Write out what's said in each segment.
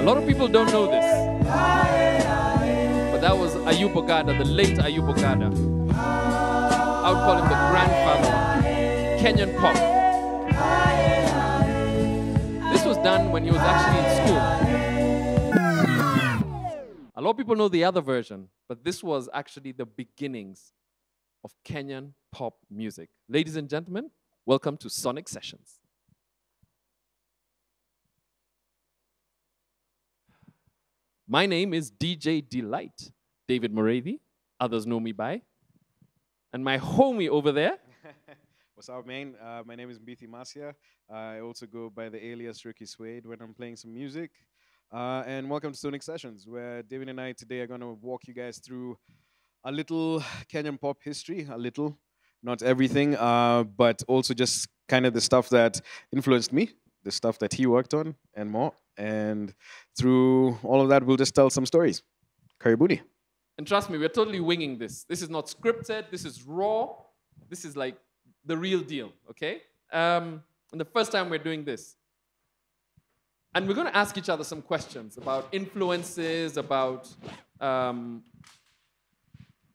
lot of people don't know this, but that was Ayub Ogada, the late Ayub Ogada. I would call him the grandfather of Kenyan pop. This was done when he was actually in school. A lot of people know the other version, but this was actually the beginnings of Kenyan pop music. Ladies and gentlemen, welcome to Sonic Sessions. My name is DJ D-Lite, David Morathi, others know me by. And my homie over there. What's up, man? My name is Mbithi. I also go by the alias Rickey Suede when I'm playing some music. And welcome to Sonic Sessions, where David and I today are going to walk you guys through a little Kenyan pop history, a little, not everything, but also just kind of the stuff that influenced me, the stuff that he worked on, and more. And through all of that, we'll just tell some stories. Karibuni. And trust me, we're totally winging this. This is not scripted. This is raw. This is like the real deal, okay? And the first time we're doing this. And we're going to ask each other some questions about influences, about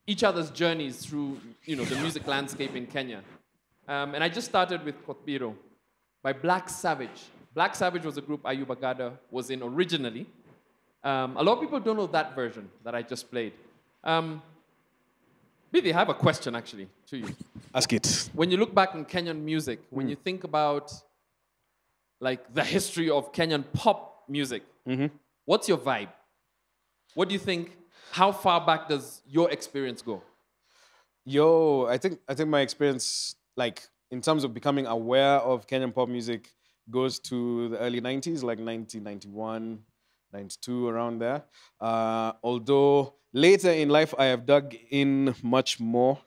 each other's journeys through, the music landscape in Kenya. And I just started with Kotbiro by Black Savage. Black Savage was a group Ayub Ogada was in originally. A lot of people don't know that version that I just played. Mbithi, I have a question actually to you. Ask it. When you look back on Kenyan music, when you think about like the history of Kenyan pop music, what's your vibe? What do you think? How far back does your experience go? I think my experience, like in terms of becoming aware of Kenyan pop music, goes to the early 90s, like 1991, 92, around there. Although later in life, I have dug in much more,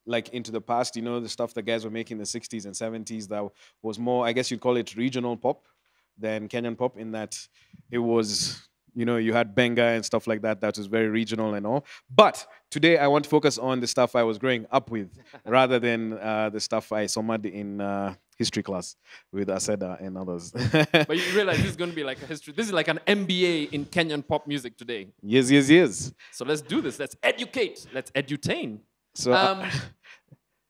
like into the past, the stuff that guys were making in the 60s and 70s that was more, I guess you'd call it regional pop than Kenyan pop, in that it was, you had Benga and stuff like that was very regional and all. But today I want to focus on the stuff I was growing up with rather than the stuff I saw in history class with Aseda and others. But you realize this is going to be like a history. This is like an MBA in Kenyan pop music today. Yes, yes, yes. So let's do this. Let's educate. Let's edutain. So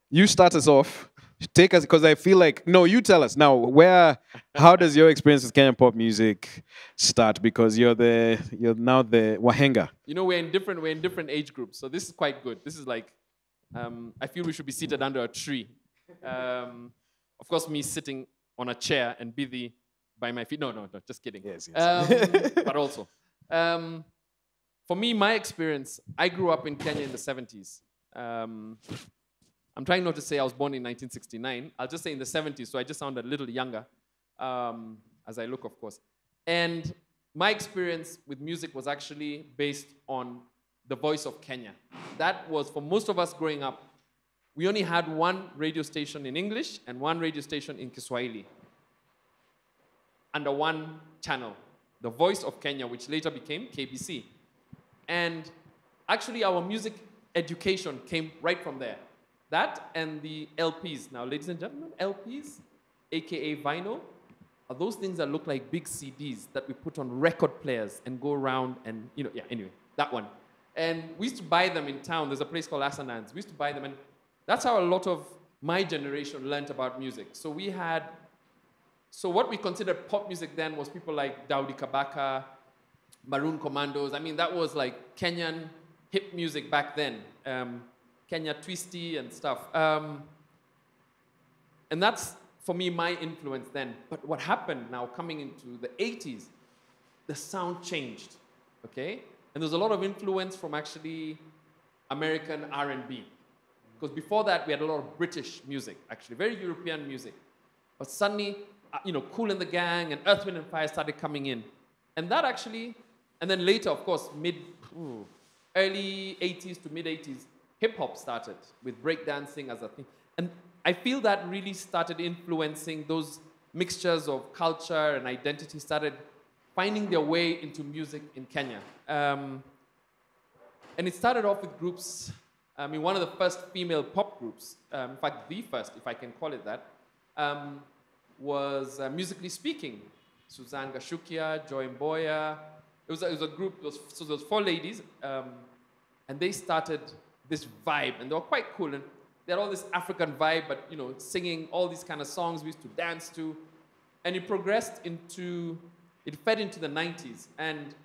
you start us off. Take us, because I feel like, no, you tell us now, how does your experience with Kenyan pop music start? Because you're now the Wahenga. We're in different age groups, so this is quite good. This is like, I feel we should be seated under a tree. Of course, me sitting on a chair and Mbithi by my feet. No, just kidding. Yes, yes. But also, for me, my experience, I grew up in Kenya in the 70s. I'm trying not to say I was born in 1969. I'll just say in the 70s, so I just sound a little younger, as I look, of course. And my experience with music was actually based on the voice of Kenya. That was, for most of us growing up, we only had one radio station in English and one radio station in Kiswahili under one channel, the Voice of Kenya, which later became KBC. And actually, our music education came right from there. That and the LPs. Now, ladies and gentlemen, LPs, aka vinyl, are those things that look like big CDs that we put on record players and go around and, anyway, that one. And we used to buy them in town. There's a place called Asanans. We used to buy them, and that's how a lot of my generation learned about music. So what we considered pop music then was people like Daudi Kabaka, Maroon Commandos. I mean, that was like Kenyan hip music back then. Kenya Twisty and stuff. And that's, for me, my influence then. But what happened now, coming into the 80s, the sound changed, okay? And there's a lot of influence from actually American R&B. Because before that, we had a lot of British music, actually, very European music. But suddenly, Kool and the Gang and Earth, Wind and Fire started coming in. And that actually, and then later, of course, early 80s to mid-80s, hip-hop started with breakdancing as a thing. And I feel that really started influencing those mixtures of culture and identity, started finding their way into music in Kenya. And it started off with groups, one of the first female pop groups, in fact, the first, if I can call it that, was Musically Speaking. Suzanne Gashukia, Joy Mboya. It was a group, so there was 4 ladies, and they started this vibe, and they were quite cool. And they had all this African vibe, but you know, singing all these kind of songs we used to dance to. And it progressed into, it fed into the 90s. And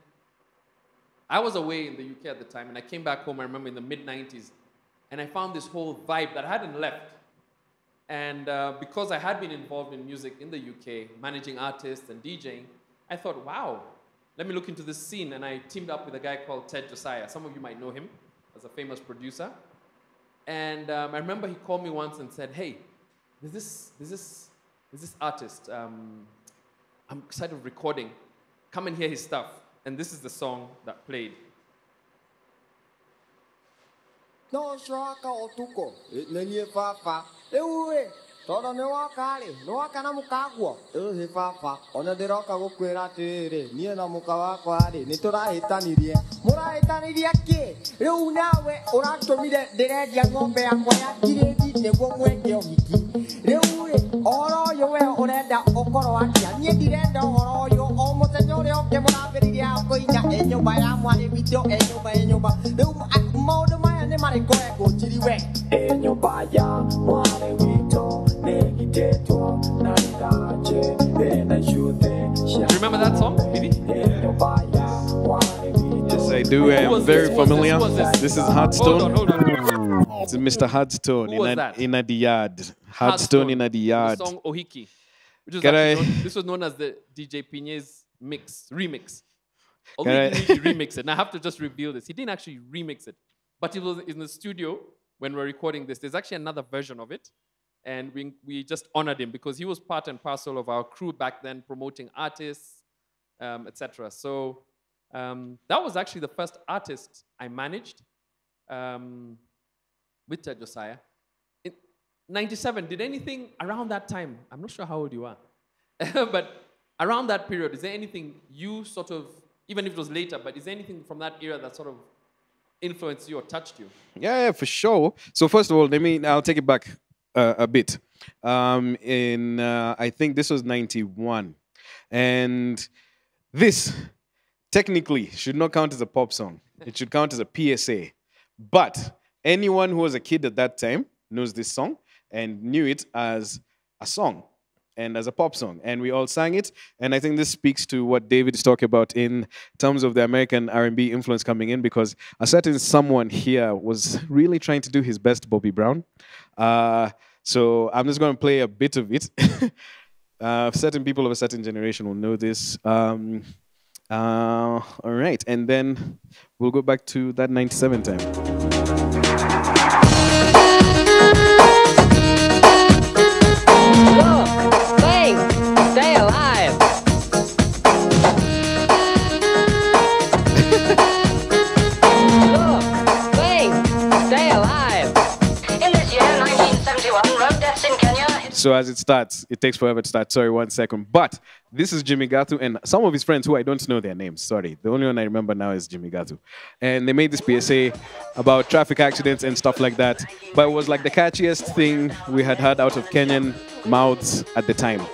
I was away in the UK at the time, and I came back home, I remember in the mid-90s, and I found this whole vibe that I hadn't left. And because I had been involved in music in the UK, managing artists and DJing, I thought, wow, let me look into this scene. And I teamed up with a guy called Ted Josiah. Some of you might know him as a famous producer. And I remember he called me once and said, hey, there's this artist. I'm excited of recording. Come and hear his stuff. And this is the song that played. No shaka otuko, nenye fafa. Ewe, todo ne wakali, no wakana mukagwo. He fafa, ona de roka gukwira tiri, nie na mukawa kwari, ni turahitanirie. Murahitanirie ki? Riu nawe uratumire ndirendia ng'ombe yakwa ya kiredi niguo mweke ũhiki. Riu ũhoro ũyũ we ũrenda ũkorwo atia, nie ndirenda ũhoro ũyũ o mũthenya ũrĩa ũngĩ mũrambĩrĩria kũinya nyũmba ya mwarĩ witũ nyũmba. Riu maũndũ maya nĩ marĩkũrengwo njiri we. Nyũmba ya mwarĩ witũ nĩgitĩtwo na ndaje na icuthe. Remember that song, Mbithi? Yes, I do. I'm very familiar. This is Hardstone. Hold on. It's Mr. Hardstone in the yard. Hardstone in the yard. The song Ohiki, which was this was known as the DJ Pinye's remix. Although he didn't remix it. And I have to just reveal this. He didn't actually remix it. But he was in the studio when we're recording this. There's actually another version of it. And we just honored him because he was part and parcel of our crew back then, promoting artists, etc. So that was actually the first artist I managed with Ted Josiah. In 97, did anything around that time, I'm not sure how old you are, but around that period, is there anything you sort of, even if it was later, but is there anything from that era that sort of influenced you or touched you? Yeah, for sure. So first of all, I'll take it back a bit. I think this was 91. And this technically should not count as a pop song. It should count as a PSA. But anyone who was a kid at that time knows this song and knew it as a song and as a pop song. And we all sang it. And I think this speaks to what David is talking about in terms of the American R&B influence coming in, because a certain someone here was really trying to do his best Bobby Brown. So I'm just going to play a bit of it. Certain people of a certain generation will know this. All right, and then we'll go back to that 97 time. Look, think, stay alive. Look, think, stay alive. In this year, 1971, road deaths in Kenya. So as it starts, it takes forever to start. Sorry, 1 second. But this is Jimmy Gatu and some of his friends who I don't know their names. Sorry. The only one I remember now is Jimmy Gatu. And they made this PSA about traffic accidents and stuff like that. But it was like the catchiest thing we had heard out of Kenyan mouths at the time.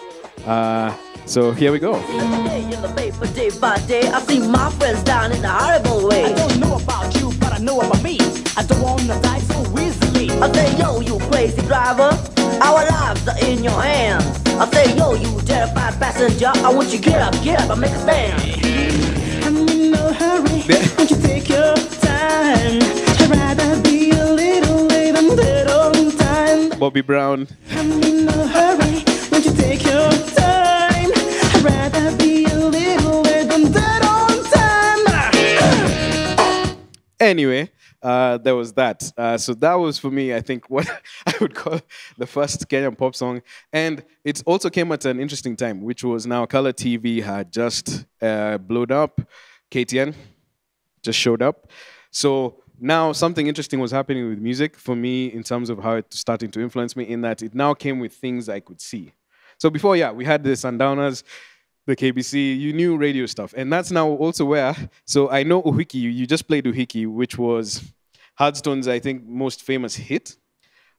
So here we go. In the paper, day by day, I see my friends down in a horrible way. I don't know about you, but I know about me. I don't want to die so easily. I say, yo, you crazy driver, our lives are in your hands. I say, yo, you terrified passenger, I want you get up and make a stand. I'm in no hurry, won't you take your time? I'd rather be a little late than dead on time. Bobby Brown. I'm in no hurry, won't you take your time? I'd rather be a little late than dead on time. Anyway, there was that. So that was for me, I think, what I would call the first Kenyan pop song. And it also came at an interesting time, which was now Color TV had just blown up. KTN just showed up. So now something interesting was happening with music for me in terms of how it started to influence me, in that it now came with things I could see. So before, yeah, we had the Sundowners, the KBC, you knew radio stuff. And that's now also where, so I know Ohiki, you just played Ohiki, which was Hardstone's, I think, most famous hit,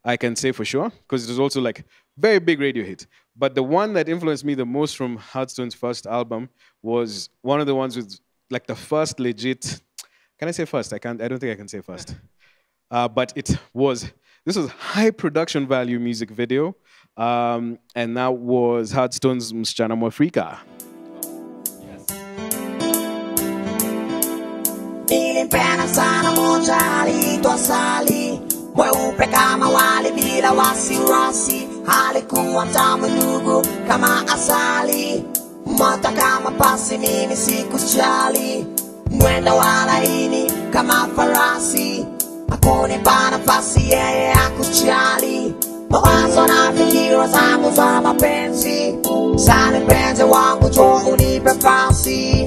I can say for sure, because it was also like very big radio hit. But the one that influenced me the most from Hardstone's first album was one of the ones with like the first legit. Can I say first? I can't. I don't think I can say first. But this was high production value music video, and that was Hardstone's Msichana Mwafrika. Nilimpenda sana moja aliitwa Sally, mweupe kama wali bila wasiwasi, alikuwa mtamu ndugu kama asali, moto kama pasi mimi sikujali, mwendo wa laini kama farasi, hakunipa nafasi yeye hakujali, mawazo na fikira zangu za mapenzi, Sally mpenzi wangu njoo unipe nafasi.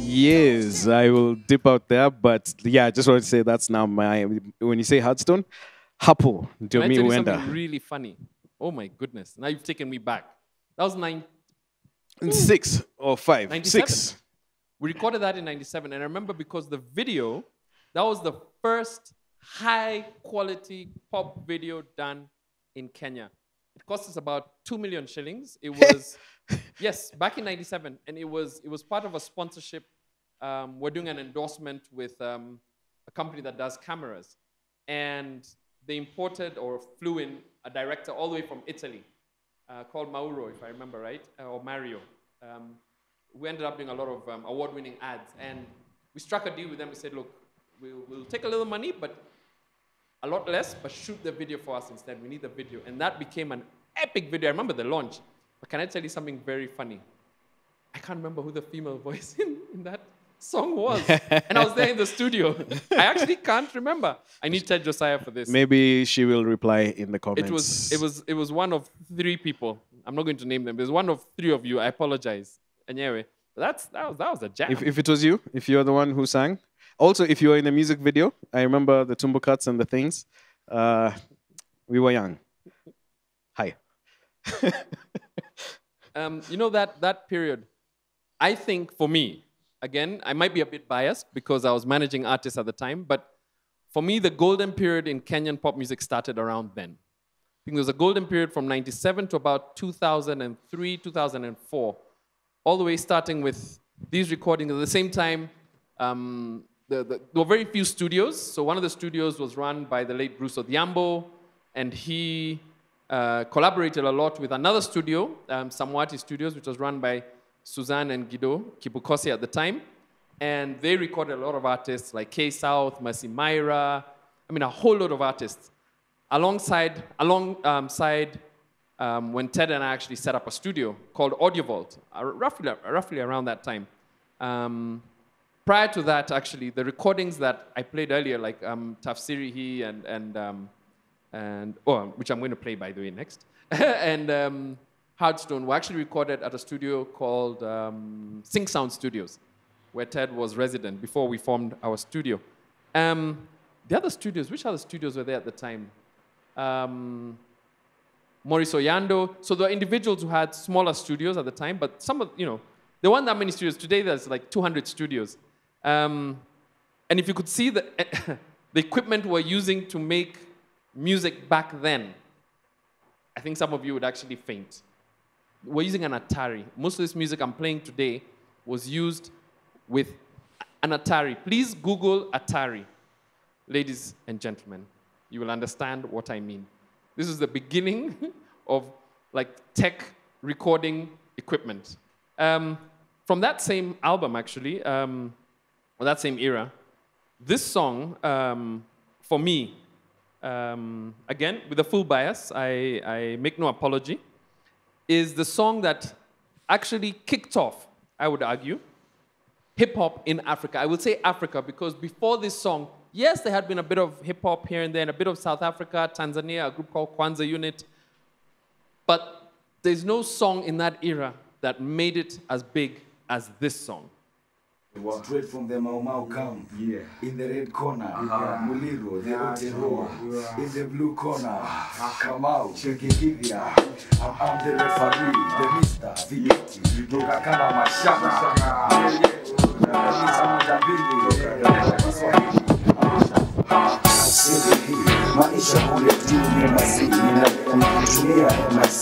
Yes, I will dip out there, but yeah, I just want to say that's now my. When you say Hardstone, hapo ndio Can I mi tell you huenda. something really funny? Oh my goodness! Now you've taken me back. That was 6 or 5, 97. 6. We recorded that in 97, and I remember because the video, that was the first high-quality pop video done in Kenya. It cost us about 2 million shillings. It was, yes, back in 97, and it was part of a sponsorship. We're doing an endorsement with a company that does cameras, and they imported or flew in a director all the way from Italy called Mauro, if I remember right, or Mario. We ended up doing a lot of award-winning ads, and we struck a deal with them. We said, look, we'll take a little money, but a lot less, but shoot the video for us instead. We need the video. And that became an epic video. I remember the launch. But can I tell you something very funny? I can't remember who the female voice in that song was. And I was there in the studio. I actually can't remember. I need Ted Josiah for this. Maybe she will reply in the comments. It was one of 3 people. I'm not going to name them. It was one of 3 of you. I apologize. Anyway, that was a jam. If it was you, if you're the one who sang. Also, if you were in a music video, I remember the Tumbo Cuts and the things. We were young. Hi. You know that period, I think for me, again, I might be a bit biased because I was managing artists at the time, but for me, the golden period in Kenyan pop music started around then. I think there was a golden period from 97 to about 2003, 2004, all the way starting with these recordings. At the same time, there were very few studios. So one of the studios was run by the late Bruce Odhiambo, and he collaborated a lot with another studio, Samwati Studios, which was run by Suzanne and Guido Kibukosi at the time. And they recorded a lot of artists like K-South, Mercy Myra, I mean, a whole lot of artists. Alongside when Ted and I actually set up a studio called Audio Vault, roughly around that time. Prior to that, actually, the recordings that I played earlier, like Tafsirihi which I'm going to play, by the way, next, and Hardstone were actually recorded at a studio called Sync Sound Studios, where Ted was resident before we formed our studio. The other studios, which other studios were there at the time? Maurice Oyando. So there were individuals who had smaller studios at the time, but some of, there weren't that many studios. Today, there's like 200 studios. And if you could see the equipment we're using to make music back then, I think some of you would actually faint. We're using an Atari. Most of this music I'm playing today was used with an Atari. Please Google Atari, ladies and gentlemen. You will understand what I mean. This is the beginning of like tech recording equipment. From that same album, actually, or that same era, this song, for me, again, with a full bias, I make no apology, is the song that actually kicked off, I would argue, hip-hop in Africa. I would say Africa because before this song, yes, there had been a bit of hip-hop here and there, and a bit of South Africa, Tanzania, a group called Kwanzaa Unit, but there's no song in that era that made it as big as this song. Straight from the Mau Mau camp, in the red corner, Muliro, the Otero, in the blue corner, Kamau, Chekikivia, I'm the referee, the mister, Mbithi, Tukakana Mashaka, maisha kule juu mazini ninatumia MIC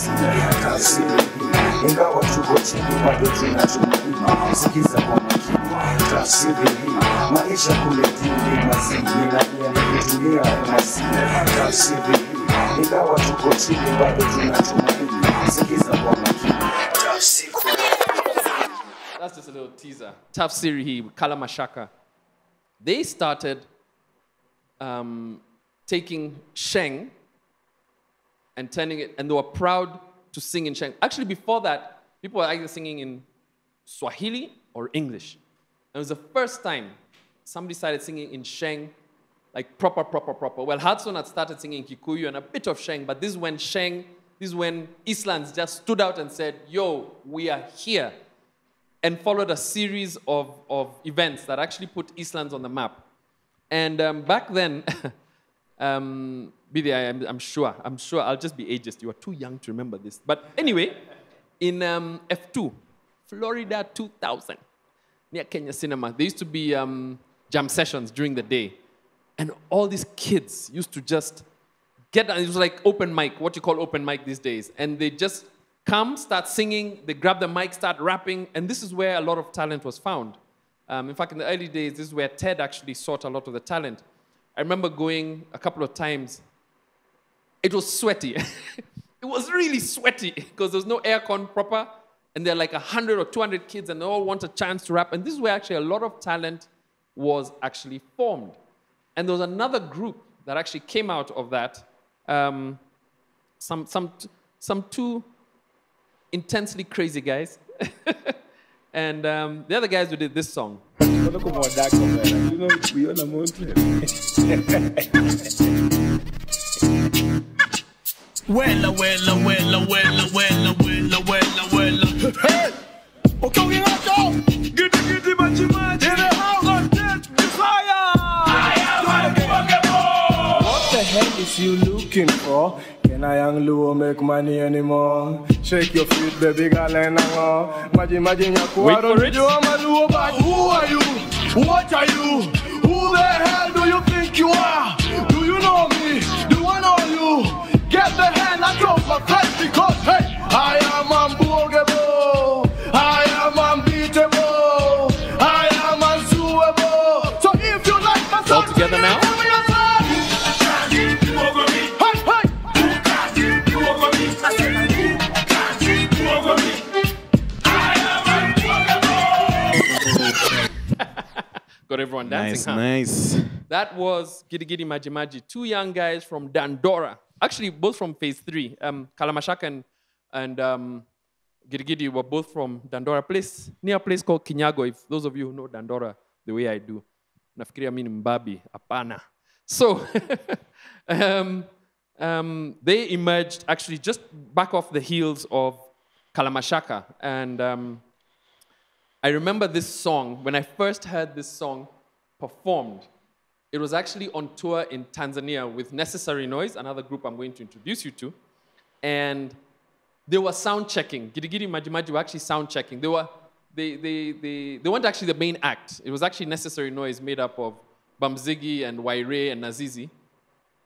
tafsiri hii ingawa tuko chini bado tunachuma sikiza kwa makini tafsiri hii maisha kule juu mazini ninatumia MIC tafsiri hii ingawa tuko chini bado tunachuma sikiza kwa makini tafsiri. That's just a little teaser. Tafsiri hii Kala Mashaka. They started taking Sheng and turning it, and they were proud to sing in Sheng. Actually, before that, people were either singing in Swahili or English. And it was the first time somebody started singing in Sheng, like proper. Well, Hudson had started singing Kikuyu and a bit of Sheng, but this is when Eastlands just stood out and said, yo, we are here, and followed a series of events that actually put Eastlands on the map. And back then, Mbithi, I'm sure, I'll just be ageist. You are too young to remember this. But anyway, in F2, Florida 2000, near Kenya Cinema, there used to be jam sessions during the day. And all these kids used to just it was like open mic, what you call open mic these days. And they just come, start singing, they grab the mic, start rapping, and this is where a lot of talent was found. In fact, in the early days, this is where Ted actually sought a lot of the talent. I remember going a couple of times. It was sweaty. It was really sweaty because there was no aircon proper, and there are like 100 or 200 kids, and they all want a chance to rap. And this is where actually a lot of talent was actually formed. And there was another group that actually came out of that. Some two intensely crazy guys. And the other guys who did this song. Wella. Hey! Okay, Giddy, machi, in the house on death, fire! What the hell is you looking for? Can I young Luo make money anymore? Shake your feet, baby girl, and imagine Wait for it. who are you? What are you? Who the hell do you think you are? Do you know me? Do I know you? Get the hand out of my face because, hey, I am unbogable. I am unbeatable. I am unsuable. So if you like my song, all together now? Got everyone dancing, Nice. That was Giddy Giddy Maji Maji, two young guys from Dandora. Actually, both from Phase 3. Kala Mashaka and Giddy Giddy were both from Dandora, near a place called Kinyago, if those of you who know Dandora the way I do. Nafikiria mimi ni Mbabi, apana. So, they emerged actually just back off the heels of Kala Mashaka. And I remember this song, when I first heard this song performed, it was actually on tour in Tanzania with Necessary Noise, another group I'm going to introduce you to. And they were sound checking. Giddy Giddy Maji Maji were actually sound checking. They weren't actually the main act. It was actually Necessary Noise made up of Bamzigi and Waire and Nazizi,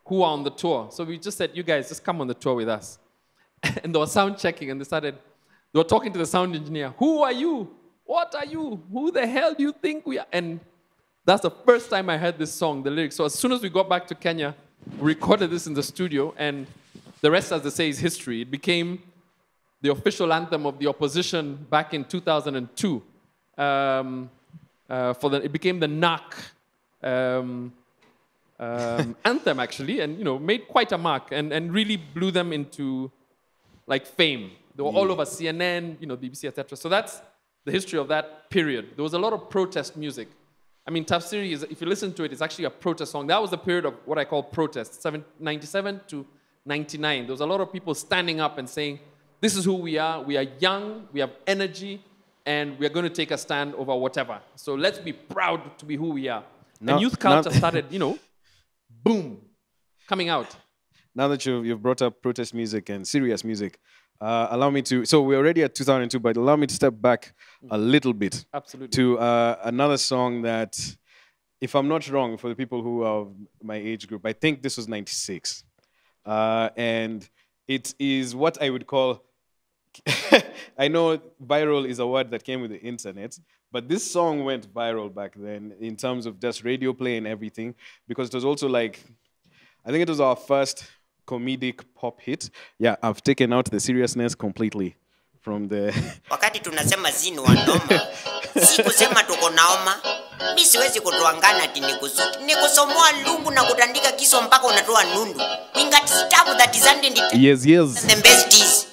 who were on the tour. So we just said, you guys, just come on the tour with us. And they were sound checking, and they were talking to the sound engineer. Who are you? What are you? Who the hell do you think we are? And that's the first time I heard this song, the lyrics. So as soon as we got back to Kenya, we recorded this in the studio, and the rest, as they say, is history. It became the official anthem of the opposition back in 2002. It became the NAC anthem, actually, and made quite a mark, and really blew them into like fame. They were all over CNN, BBC, etc. So that's the history of that period. There was a lot of protest music. I mean, Tafsiri, if you listen to it, it's actually a protest song. That was the period of what I call protest, 97 to 99. There was a lot of people standing up and saying, this is who we are. We are young, we have energy, and we are going to take a stand over whatever. So let's be proud to be who we are. And youth culture started, you know, boom, coming out. Now that you've brought up protest music and serious music, allow me to, so we're already at 2002, but allow me to step back a little bit. Absolutely. To another song that, if I'm not wrong, for the people who are of my age group, I think this was 96. And it is what I would call, I know viral is a word that came with the internet, but this song went viral back then in terms of just radio play and everything, because it was also like, I think it was our first comedic pop hit. Yeah, I've taken out the seriousness completely from the... Wakati tunasema zinu wa noma, si kusema tuko naoma, mi siwezi kutuangana ati nikusomoa lungu na kutandika kiso mpaka unatoa nundu. Winga titabu that is yes, yes. The best is.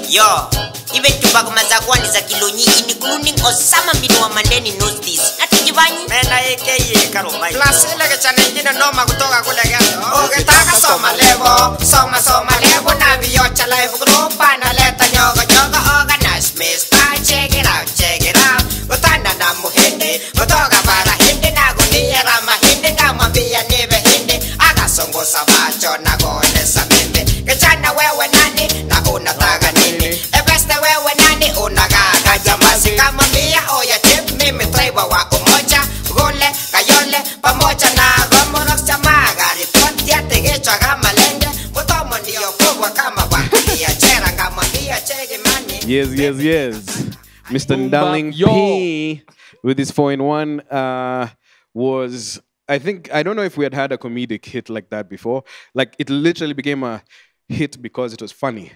Yo, even tupako mazakwani za kilo nyingi, including Osama mbinu wa Mandeni knows this. Atijivanyi? Mena AKA Karumbai. Plus ile kechana ingine noma kutoka kule ghetto. Ukitaka soma levo, soma levo na viocha live group analeta nyogo organize mister. Check it out. Kutana na muhindi, kutoka bara hindi na gunia rama hindi na mwambia nive hindi. Akasongosa macho na kuonesa mimi. Kechana wewe nani na unataka nini? Ebeste wewe nani unagaga jamasi kama mia oya tip mimi traiba wa umoja gole kayole pamoja na gomorox chamaga ripoti ya tegecho kama lende mutomo ndio kubwa kama wakia chera kama ndia chege mani. Yes. Mr. Darling P with his 4-in-1 was, I don't know if we had a comedic hit like that before. Like, it literally became a hit because it was funny.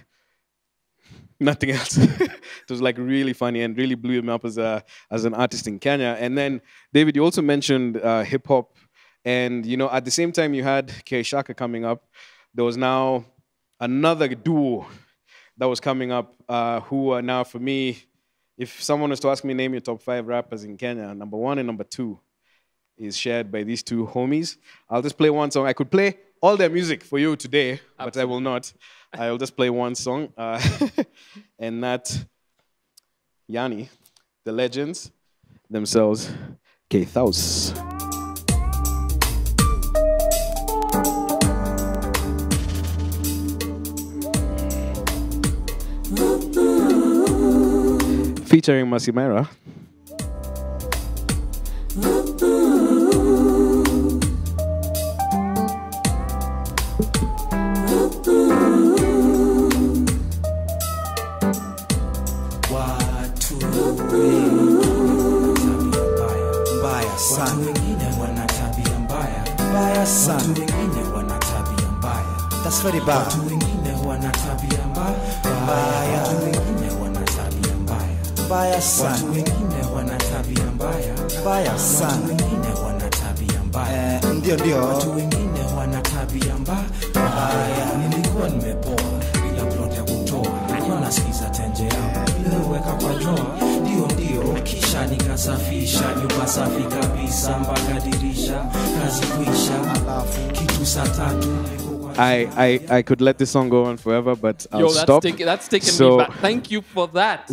Nothing else. It was like really funny and really blew him up as an artist in Kenya. And then, David, you also mentioned hip hop. And, you know, at the same time you had K Shaka coming up, there was now another duo that was coming up who are now, for me, if someone was to ask me, name your top 5 rappers in Kenya, number 1 and number 2 is shared by these two homies. I'll just play one song. I could play all their music for you today, but I will not. I'll just play one song. And that, Yanni, the legends themselves, K-Thaus. Featuring Masimera. Watu wengine wana tabia mbaya sana. Watu wengine wana tabia mbaya. That's very bad. Watu wengine wana tabia mbaya. Watu wengine wana tabia mbaya sana. Watu wengine wana tabia mbaya sana. Watu wengine wana tabia mbaya. Ndio. Watu wengine wana tabia mbaya. Nilikuwa nimepoa bila plot ya kutoa. Nilikuwa nasikiza tenje yao bila uweka kwa joa. Ndio kisha nikasafisha nyumba safi kabisa mpaka dirisha kazi kuisha alafu kitu saa 3. I could let this song go on forever, but I'll stop. That's taken me back. Thank you for that.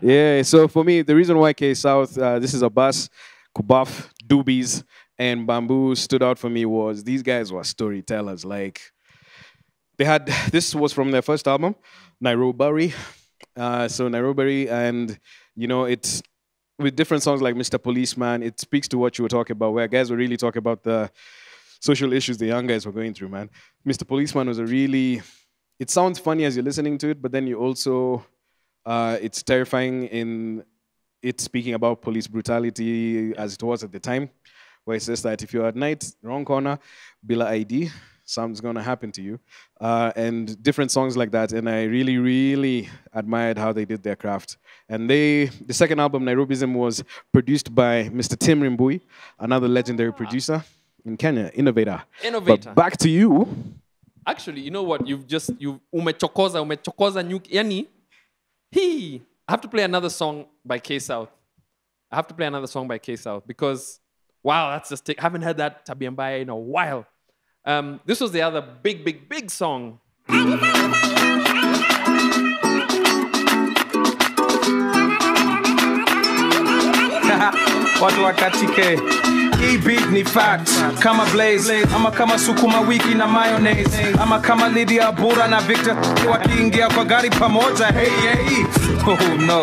Yeah, so for me, the reason why K-South, this is Abbas, Kubaf, Doobies, and Bamboo stood out for me was these guys were storytellers. Like, they had, this was from their first album, Nairobi. So Nairobi, and you know, it's with different songs like Mr. Policeman, it speaks to what you were talking about, where guys were really talking about the social issues the young guys were going through, man. Mr. Policeman was a really, it sounds funny as you're listening to it, but then you also, it's terrifying in it speaking about police brutality as it was at the time, where it says that if you're at night, wrong corner, Bila ID, something's gonna happen to you. And different songs like that, and I really, really admired how they did their craft. And the second album, Nairobism, was produced by Mr. Tim Rimbui, another legendary producer in Kenya, innovator. But back to you. Actually, you know what? You've umechokoza yani. I have to play another song by K-South. Because, wow, that's just, I haven't heard that Tabia Mbaya in a while. This was the other big song. watu wakatike. Hii beat ni fact, kama Blaze, ama kama sukuma wiki na mayonnaise, ama kama Lydia Bura na Victor wakiingia kwa gari pamoja. Hey, hey, oh no.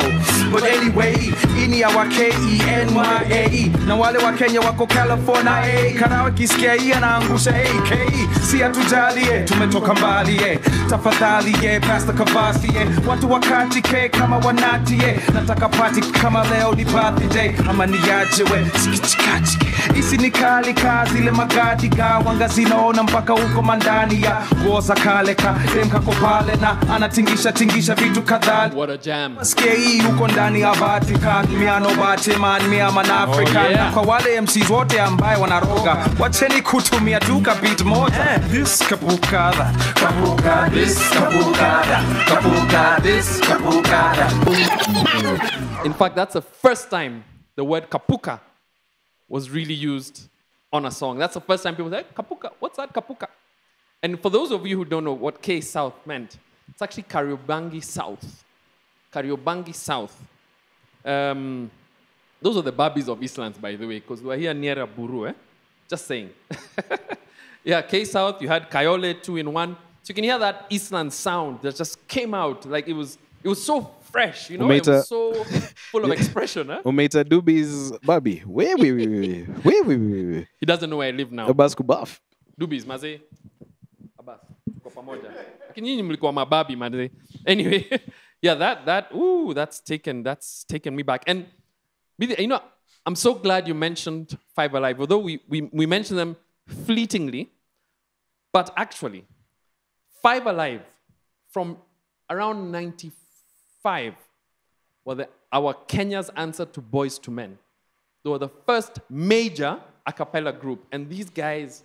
But anyway, ini ya wa K-E-N-Y-A-E, na wale wa Kenya wako California, hey. Karawa kisikia hii anaangusha AK. Si atujalie, tumetoka mbali, tafadhali, pasta kavasi, watu wakati ke kama wanati, nataka party kama leo ni birthday, ama niaje we, sikichikachike. Isi ni kali kazi le magadi ga, wanga zinaona mpaka huko mandani ya goza kaleka, demka kopale na anatingisha vitu kadhali. What a jam. Skei huko ndani ya Vatican, miano Batman, miama na African. Na kwa wale MCs wote ambaye wanaroga, wacheni kutumia duka beat moja. This kapuka that, kapuka this, kapuka that, kapuka this, kapuka that. In fact, that's the first time the word kapuka was really used on a song. That's the first time people say, hey, kapuka, what's that kapuka? And for those of you who don't know what K-South meant, it's actually Kariobangi South. Kariobangi South. Those are the Barbies of Eastlands, by the way, because we are here near Buru, Just saying. Yeah, K-South, you had Kayole 2-in-1. So you can hear that Eastland sound that just came out. Like it was so fresh, you know? It was so full of expression, huh? Umeita Doobie's Barbie. Where? He doesn't know where I live now. Abbas Kubaf. Doobie's, maze. Abbas. Kwa pamoja. Lakini nyinyi mlikuwa mababi, maze. Anyway, yeah, that's taken me back. And you know, I'm so glad you mentioned Five Alive. Although we mentioned them fleetingly, but actually, Five Alive from around 95 were our Kenya's answer to Boys to Men. They were the first major a cappella group. And these guys,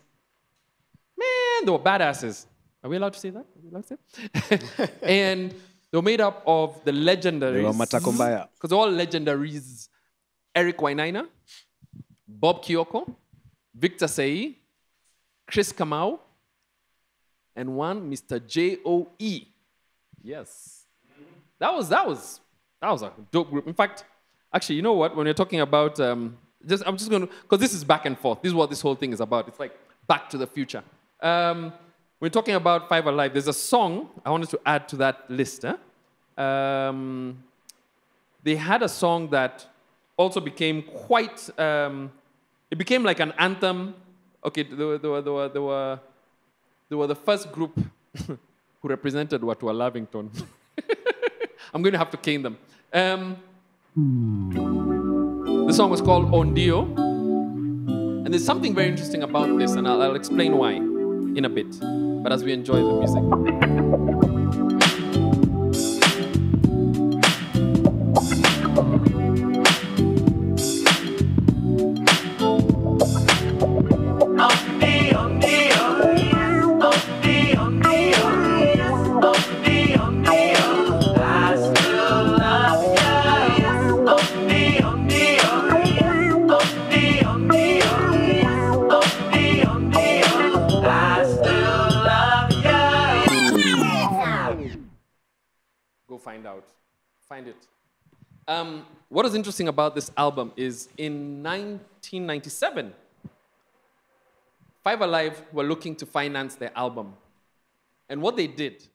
man, they were badasses. Are we allowed to say that? Are we allowed to say? And they were made up of the legendaries. They were Matakombaya. Because they're all legendaries. Eric Wainaina, Bob Kioko, Victor Sei, Chris Kamau, and one Mr. J.O.E. Yes. That was a dope group. In fact, actually, you know what? When you're talking about, I'm just going to, because this is back and forth. This is what this whole thing is about. It's like Back to the Future. We're talking about Five Alive. There's a song I wanted to add to that list. They had a song that also became quite, it became like an anthem. Okay, they were the first group who represented Watu Lavington. I'm going to have to cane them. The song was called Ondio. And there's something very interesting about this, and I'll explain why in a bit. But as we enjoy the music. Find it. What is interesting about this album is in 1997, Five Alive were looking to finance their album. And what they did